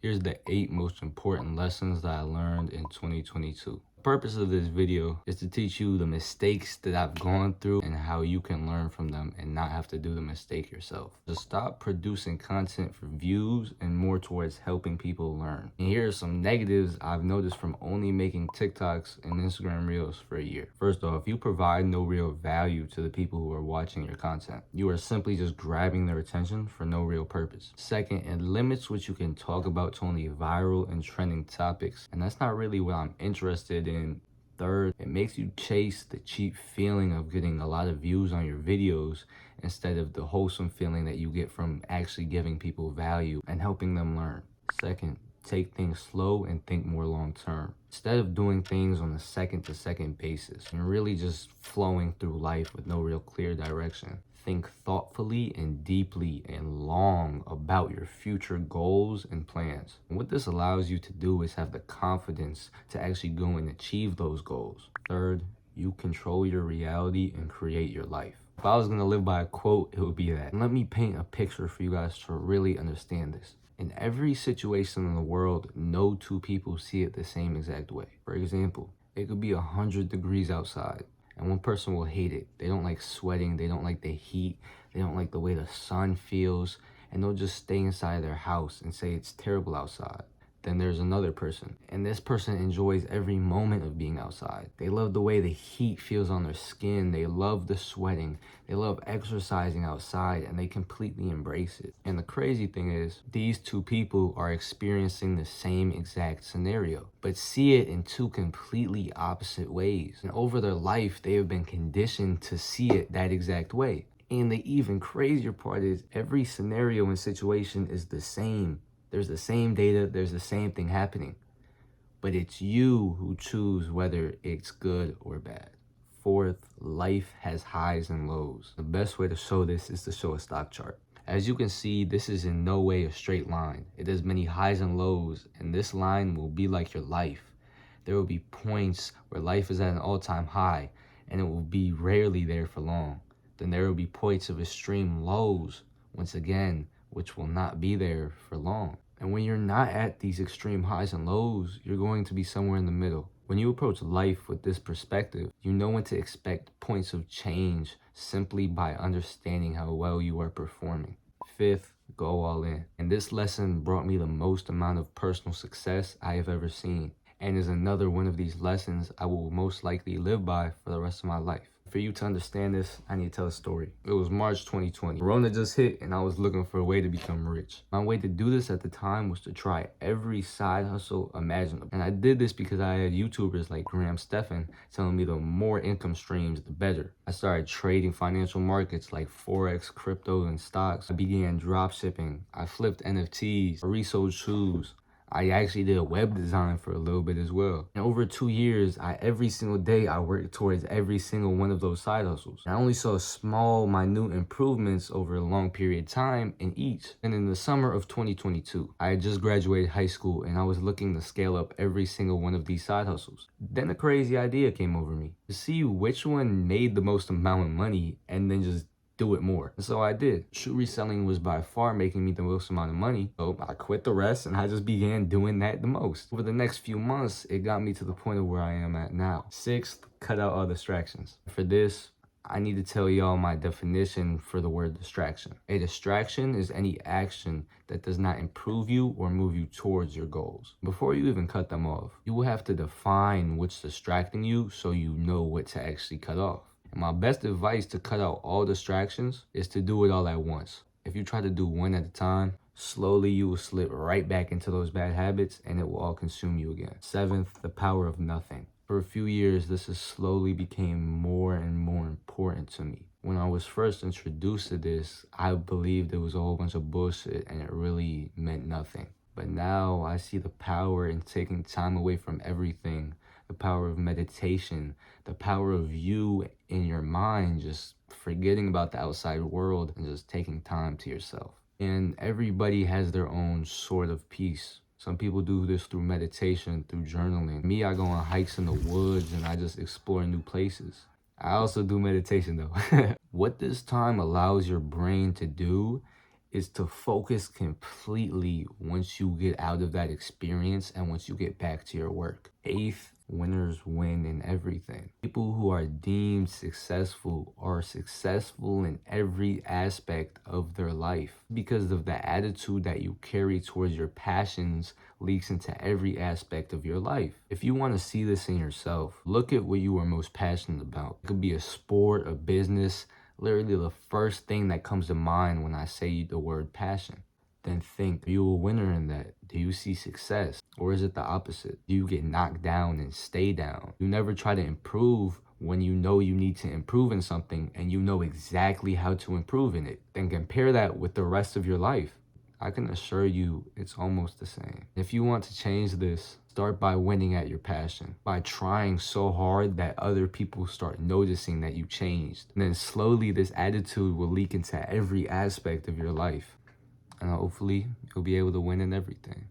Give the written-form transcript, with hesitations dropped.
Here's the 8 most important lessons that I learned in 2022. The purpose of this video is to teach you the mistakes that I've gone through and how you can learn from them and not have to do the mistake yourself. Just stop producing content for views and more towards helping people learn. And here are some negatives I've noticed from only making TikToks and Instagram Reels for a year. First off, you provide no real value to the people who are watching your content. You are simply just grabbing their attention for no real purpose. Second, it limits what you can talk about to only viral and trending topics, and that's not really what I'm interested in. Third, it makes you chase the cheap feeling of getting a lot of views on your videos instead of the wholesome feeling that you get from actually giving people value and helping them learn. Second, take things slow and think more long term. Instead of doing things on a second to second basis and really just flowing through life with no real clear direction, think thoughtfully and deeply and long about your future goals and plans. And what this allows you to do is have the confidence to actually go and achieve those goals. Third, you control your reality and create your life. If I was gonna live by a quote, it would be that. And let me paint a picture for you guys to really understand this. In every situation in the world, no two people see it the same exact way. For example, it could be 100 degrees outside, and one person will hate it. They don't like sweating, they don't like the heat, they don't like the way the sun feels, and they'll just stay inside their house and say it's terrible outside. Then there's another person, and this person enjoys every moment of being outside. They love the way the heat feels on their skin, they love the sweating, they love exercising outside, and they completely embrace it. And the crazy thing is, these two people are experiencing the same exact scenario, but see it in two completely opposite ways. And over their life, they have been conditioned to see it that exact way. And the even crazier part is, every scenario and situation is the same. There's the same data, there's the same thing happening, but it's you who choose whether it's good or bad. Fourth, life has highs and lows. The best way to show this is to show a stock chart. As you can see, this is in no way a straight line. It has many highs and lows, and this line will be like your life. There will be points where life is at an all-time high, and it will be rarely there for long. Then there will be points of extreme lows, once again, which will not be there for long. And when you're not at these extreme highs and lows, you're going to be somewhere in the middle. When you approach life with this perspective, you know when to expect points of change simply by understanding how well you are performing. Fifth, go all in. And this lesson brought me the most amount of personal success I have ever seen, and is another one of these lessons I will most likely live by for the rest of my life. For you to understand this, I need to tell a story. It was March 2020. Corona just hit and I was looking for a way to become rich. My way to do this at the time was to try every side hustle imaginable. And I did this because I had YouTubers like Graham Stephan telling me the more income streams, the better. I started trading financial markets like Forex, crypto, and stocks. I began drop shipping. I flipped NFTs. I resold shoes. I actually did a web design for a little bit as well. And over 2 years, every single day, I worked towards every single one of those side hustles. And I only saw small, minute improvements over a long period of time in each. And in the summer of 2022, I had just graduated high school and I was looking to scale up every single one of these side hustles. Then a crazy idea came over me to see which one made the most amount of money and then just do it more. And so I did. Shoe reselling was by far making me the most amount of money. So I quit the rest and I just began doing that the most. Over the next few months, it got me to the point of where I am at now. Sixth, cut out all distractions. For this, I need to tell y'all my definition for the word distraction. A distraction is any action that does not improve you or move you towards your goals. Before you even cut them off, you will have to define what's distracting you so you know what to actually cut off. And my best advice to cut out all distractions is to do it all at once. If you try to do one at a time, slowly you will slip right back into those bad habits and it will all consume you again. Seventh, the power of nothing. For a few years, this has slowly became more and more important to me. When I was first introduced to this, I believed it was a whole bunch of bullshit and it really meant nothing. But now I see the power in taking time away from everything, the power of meditation, the power of you in your mind, just forgetting about the outside world and just taking time to yourself. And everybody has their own sort of peace. Some people do this through meditation, through journaling. Me, I go on hikes in the woods and I just explore new places. I also do meditation though. What this time allows your brain to do is to focus completely once you get out of that experience and once you get back to your work. Eighth, winners win in everything. People who are deemed successful are successful in every aspect of their life because of the attitude that you carry towards your passions leaks into every aspect of your life. If you want to see this in yourself, look at what you are most passionate about. It could be a sport, a business, literally the first thing that comes to mind when I say the word passion. Then think, are you a winner in that? Do you see success? Or is it the opposite? Do you get knocked down and stay down? You never try to improve when you know you need to improve in something and you know exactly how to improve in it. Then compare that with the rest of your life. I can assure you it's almost the same. If you want to change this, start by winning at your passion, by trying so hard that other people start noticing that you changed. And then slowly this attitude will leak into every aspect of your life. And hopefully you'll be able to win in everything.